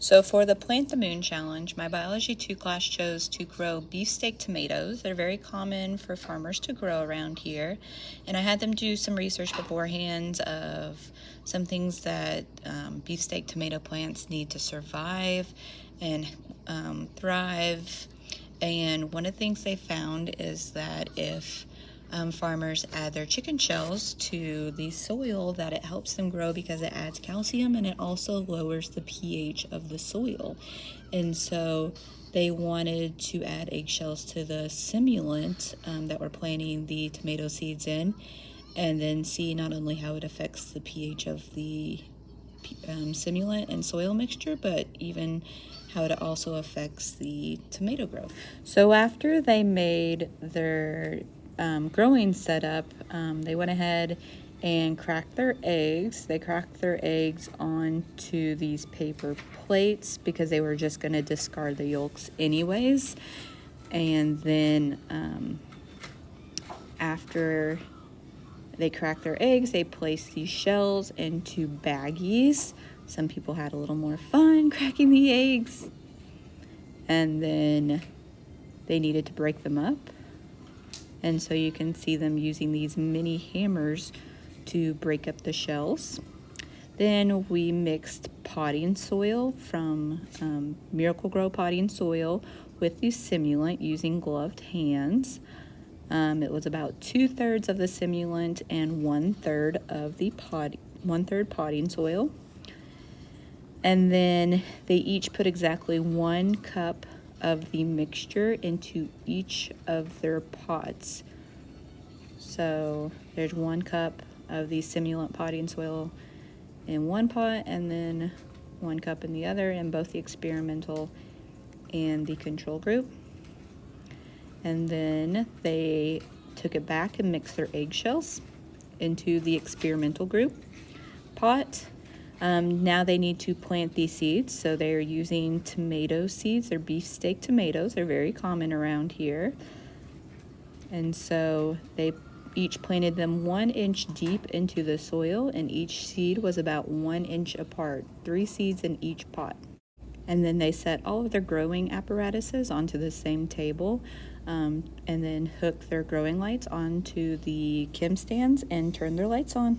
So for the Plant the Moon Challenge, my Biology 2 class chose to grow beefsteak tomatoes. They're very common for farmers to grow around here. And I had them do some research beforehand of some things that beefsteak tomato plants need to survive and thrive. And one of the things they found is that if farmers add their chicken shells to the soil, that it helps them grow because it adds calcium and it also lowers the pH of the soil. And so they wanted to add eggshells to the simulant that we're planting the tomato seeds in, and then see not only how it affects the pH of the simulant and soil mixture, but even how it also affects the tomato growth. So after they made their growing setup, they went ahead and cracked their eggs. They cracked their eggs onto these paper plates because they were just going to discard the yolks anyways. And then after they cracked their eggs, they placed these shells into baggies. Some people had a little more fun cracking the eggs. And then they needed to break them up. And so you can see them using these mini hammers to break up the shells. Then we mixed potting soil from Miracle-Gro potting soil with the simulant using gloved hands. It was about 2/3 of the simulant and 1/3 of the potting soil. And then they each put exactly 1 cup of the mixture into each of their pots. So there's 1 cup of the simulant potting soil in one pot and then 1 cup in the other, in both the experimental and the control group. And then they took it back and mixed their eggshells into the experimental group pot. Now they need to plant these seeds, so they're using tomato seeds. They're beefsteak tomatoes. They're very common around here. And so they each planted them 1 inch deep into the soil, and each seed was about 1 inch apart, 3 seeds in each pot. And then they set all of their growing apparatuses onto the same table, and then hooked their growing lights onto the chem stands and turned their lights on.